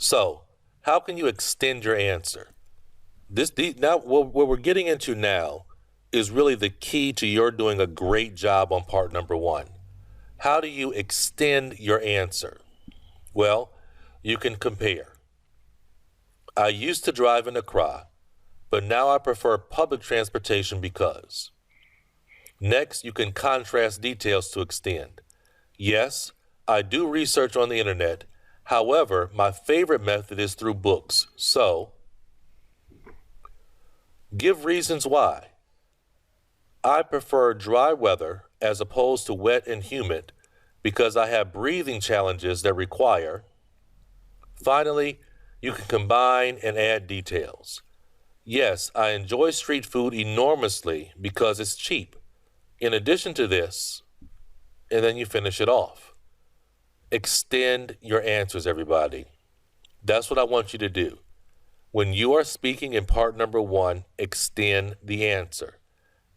So, how can you extend your answer? Now, what we're getting into now is really the key to your doing a great job on part number one. How do you extend your answer? Well, you can compare. I used to drive in Accra, but now I prefer public transportation because. Next, you can contrast details to extend. Yes, I do research on the internet. However, my favorite method is through books. So, give reasons why. I prefer dry weather as opposed to wet and humid because I have breathing challenges that require. Finally, you can combine and add details. Yes, I enjoy street food enormously because it's cheap. In addition to this, and then you finish it off. Extend your answers, everybody. That's what I want you to do. When you are speaking in part number one, extend the answer.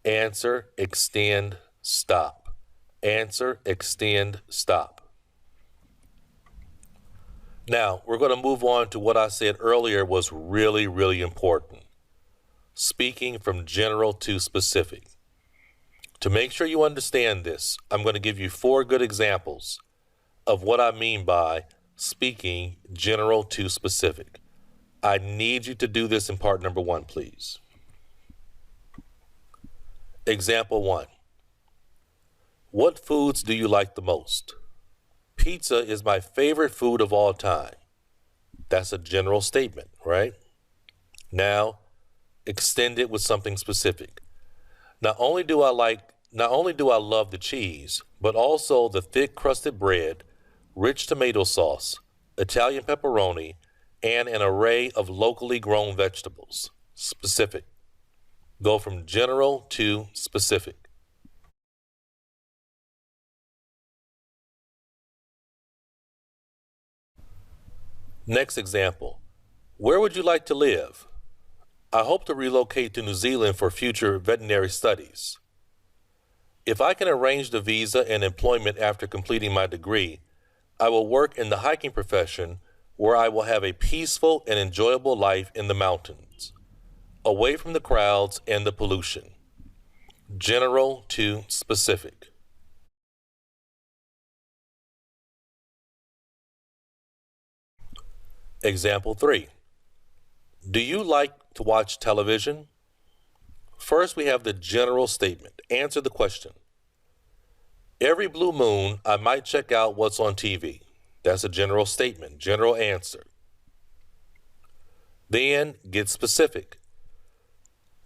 Answer, extend, stop. Answer, extend, stop. Now, we're going to move on to what I said earlier was really, really important. Speaking from general to specific. To make sure you understand this, I'm going to give you 4 good examples of what I mean by speaking general to specific. I need you to do this in part number one, please. Example 1. What foods do you like the most? Pizza is my favorite food of all time. That's a general statement, right? Now, extend it with something specific. Not only do I love the cheese, but also the thick crusted bread, rich tomato sauce, Italian pepperoni, and an array of locally grown vegetables. Specific. Go from general to specific. Next example. Where would you like to live? I hope to relocate to New Zealand for future veterinary studies. If I can arrange the visa and employment after completing my degree, I will work in the hiking profession where I will have a peaceful and enjoyable life in the mountains, away from the crowds and the pollution. General to specific. Example 3. Do you like to watch television? First, we have the general statement. Answer the question. Every blue moon, I might check out what's on TV. That's a general statement, general answer. Then, get specific.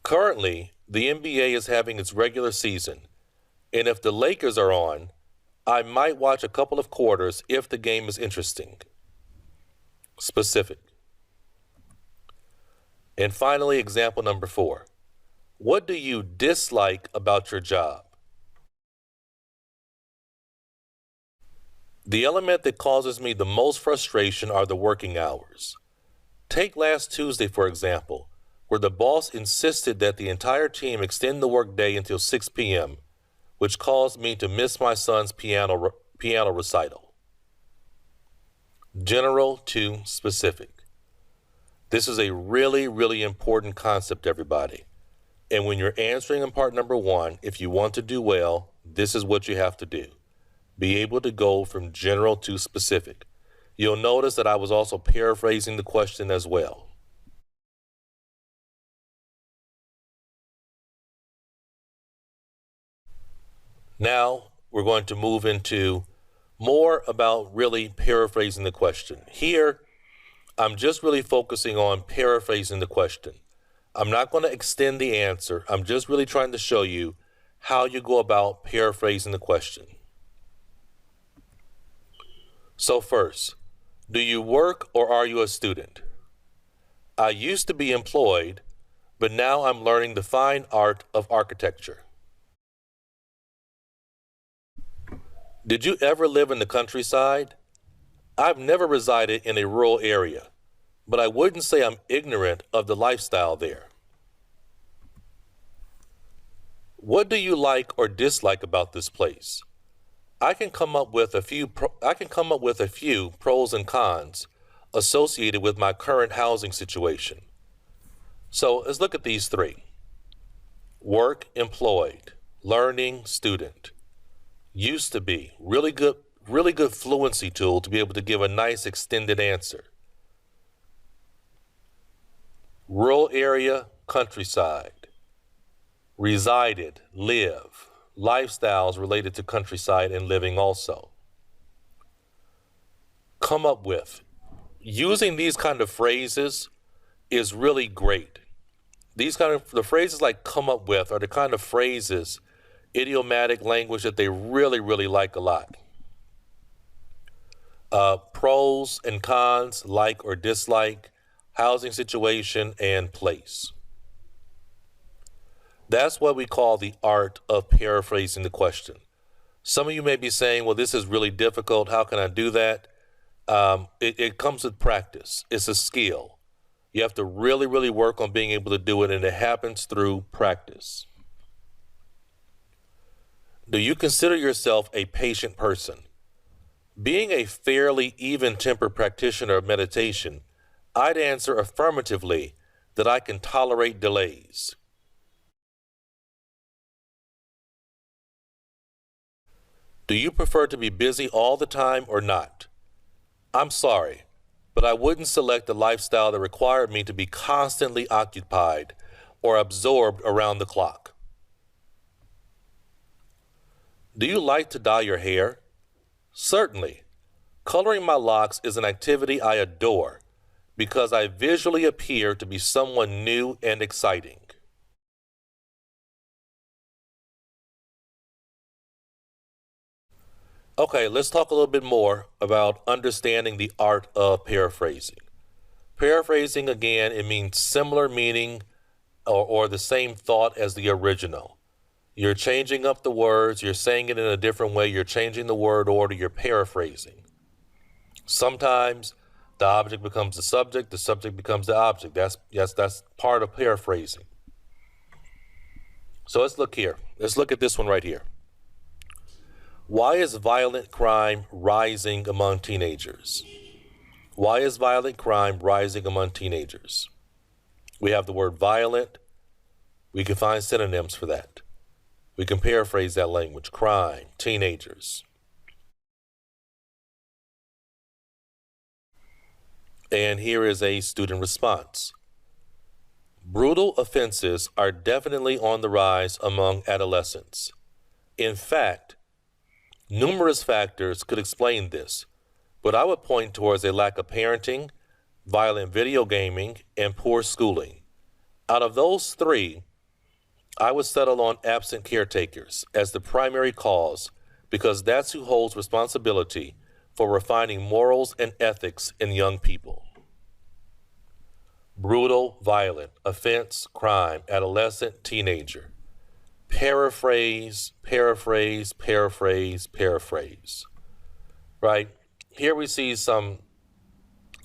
Currently, the NBA is having its regular season, and if the Lakers are on, I might watch a couple of quarters if the game is interesting. Specific. And finally, example number 4. What do you dislike about your job? The element that causes me the most frustration are the working hours. Take last Tuesday, for example, where the boss insisted that the entire team extend the workday until 6 p.m., which caused me to miss my son's piano recital. General to specific. This is a really, really important concept, everybody. And when you're answering in part number 1, if you want to do well, this is what you have to do. Be able to go from general to specific. You'll notice that I was also paraphrasing the question as well. Now, we're going to move into more about really paraphrasing the question. Here, I'm just really focusing on paraphrasing the question. I'm not going to extend the answer. I'm just really trying to show you how you go about paraphrasing the question. So first, do you work or are you a student? I used to be employed, but now I'm learning the fine art of architecture. Did you ever live in the countryside? I've never resided in a rural area, but I wouldn't say I'm ignorant of the lifestyle there. What do you like or dislike about this place? I can come up with a few pros and cons associated with my current housing situation. So let's look at these three. Work, employed. Learning, student. Used to be, really good fluency tool to be able to give a nice extended answer. Rural area, countryside. Resided, live. Lifestyles related to countryside and living also. Come up with. Using these kind of phrases is really great. The phrases like come up with are the kind of phrases, idiomatic language that they really, really like a lot. Pros and cons, like or dislike, housing situation, and place. That's what we call the art of paraphrasing the question. Some of you may be saying, well, this is really difficult. How can I do that? It comes with practice. It's a skill. You have to really, really work on being able to do it, and it happens through practice. Do you consider yourself a patient person? Being a fairly even-tempered practitioner of meditation, I'd answer affirmatively that I can tolerate delays. Do you prefer to be busy all the time or not? I'm sorry, but I wouldn't select a lifestyle that required me to be constantly occupied or absorbed around the clock. Do you like to dye your hair? Certainly. Coloring my locks is an activity I adore because I visually appear to be someone new and exciting. Okay, let's talk a little bit more about understanding the art of paraphrasing. Paraphrasing, again, it means similar meaning or the same thought as the original. You're changing up the words, you're saying it in a different way, you're changing the word order, you're paraphrasing. Sometimes the object becomes the subject becomes the object. That's part of paraphrasing. So let's look here. Let's look at this one right here. Why is violent crime rising among teenagers? Why is violent crime rising among teenagers? We have the word violent. We can find synonyms for that. We can paraphrase that language. Crime, teenagers. And here is a student response. Brutal offenses are definitely on the rise among adolescents. In fact, numerous factors could explain this, but I would point towards a lack of parenting, violent video gaming, and poor schooling. Out of those three, I would settle on absent caretakers as the primary cause because that's who holds responsibility for refining morals and ethics in young people. Brutal, violent, offense, crime, adolescent, teenager. Paraphrase, paraphrase, paraphrase, paraphrase. Right? Here we see some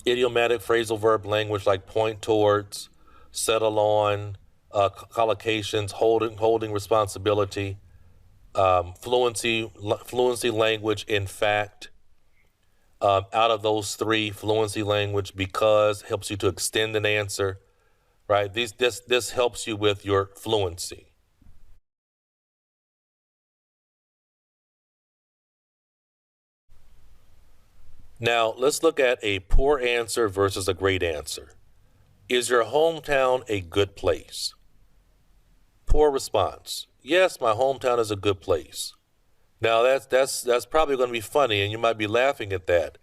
idiomatic phrasal verb language like point towards, settle on, collocations, holding responsibility, fluency language, in fact. Out of those three, fluency language, because helps you to extend an answer, right? This helps you with your fluency. Now, let's look at a poor answer versus a great answer. Is your hometown a good place? Poor response. Yes, my hometown is a good place. Now, that's probably going to be funny, and you might be laughing at that.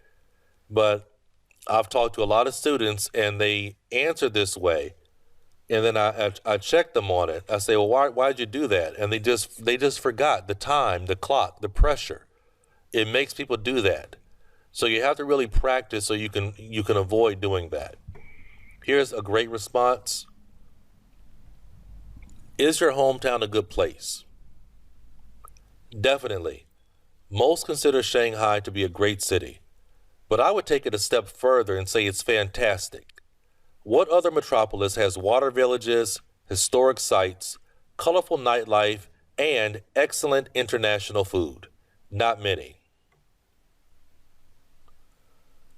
But I've talked to a lot of students, and they answer this way, and then I check them on it. I say, well, why'd you do that? And they just forgot the time, the clock, the pressure. It makes people do that. So you have to really practice so you can avoid doing that. Here's a great response. Is your hometown a good place? Definitely. Most consider Shanghai to be a great city, but I would take it a step further and say it's fantastic. What other metropolis has water villages, historic sites, colorful nightlife, and excellent international food? Not many.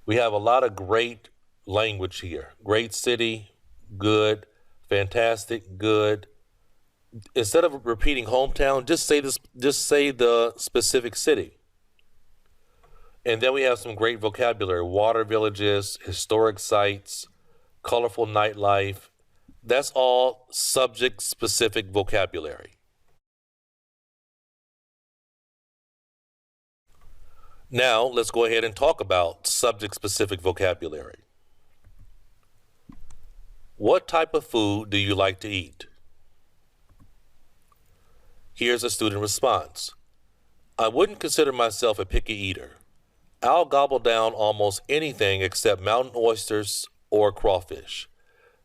We have a lot of great language here. Great city, good, fantastic, good. Instead of repeating hometown, just say this. Just say the specific city. And then we have some great vocabulary: water villages, historic sites, colorful nightlife. That's all subject-specific vocabulary. Now, let's go ahead and talk about subject-specific vocabulary. What type of food do you like to eat? Here's a student response. I wouldn't consider myself a picky eater. I'll gobble down almost anything except mountain oysters or crawfish.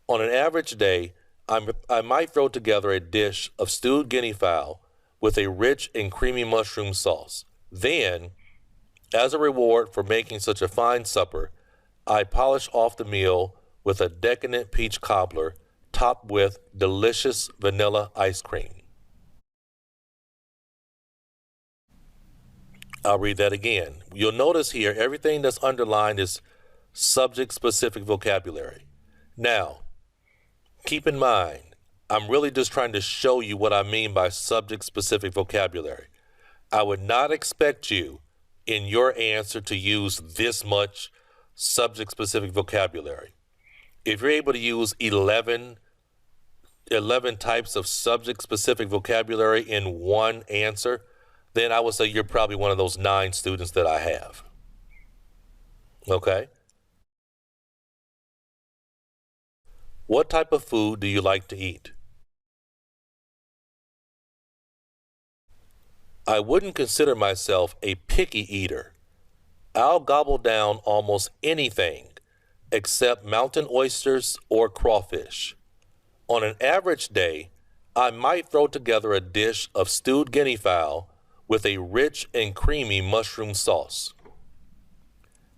On an average day, I might throw together a dish of stewed guinea fowl with a rich and creamy mushroom sauce. Then, as a reward for making such a fine supper, I polish off the meal with a decadent peach cobbler topped with delicious vanilla ice cream. I'll read that again. You'll notice here everything that's underlined is subject-specific vocabulary. Now, keep in mind, I'm really just trying to show you what I mean by subject-specific vocabulary. I would not expect you in your answer to use this much subject-specific vocabulary. If you're able to use 11 types of subject-specific vocabulary in one answer, then I would say you're probably one of those 9 students that I have. Okay? What type of food do you like to eat? I wouldn't consider myself a picky eater. I'll gobble down almost anything except mountain oysters or crawfish. On an average day, I might throw together a dish of stewed guinea fowl with a rich and creamy mushroom sauce.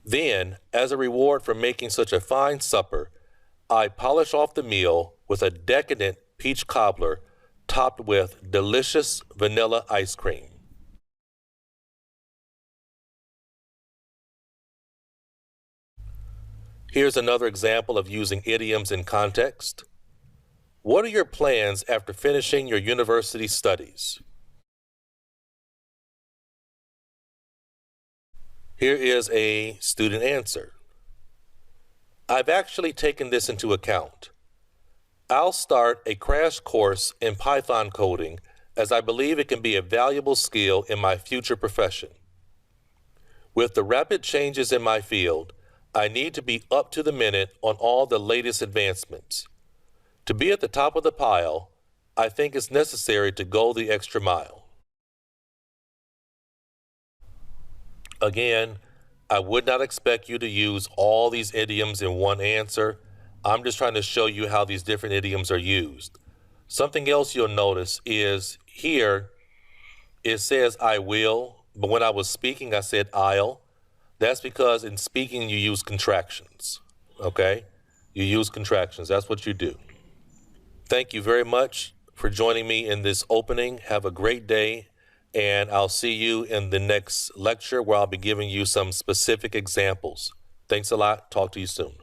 Then, as a reward for making such a fine supper, I polish off the meal with a decadent peach cobbler topped with delicious vanilla ice cream. Here's another example of using idioms in context. What are your plans after finishing your university studies? Here is a student answer. I've actually taken this into account. I'll start a crash course in Python coding as I believe it can be a valuable skill in my future profession. With the rapid changes in my field, I need to be up to the minute on all the latest advancements. To be at the top of the pile, I think it's necessary to go the extra mile. Again, I would not expect you to use all these idioms in one answer. I'm just trying to show you how these different idioms are used. Something else you'll notice is here it says I will, but when I was speaking I said I'll. That's because in speaking you use contractions, okay? You use contractions, that's what you do. Thank you very much for joining me in this opening. Have a great day, and I'll see you in the next lecture where I'll be giving you some specific examples. Thanks a lot. Talk to you soon.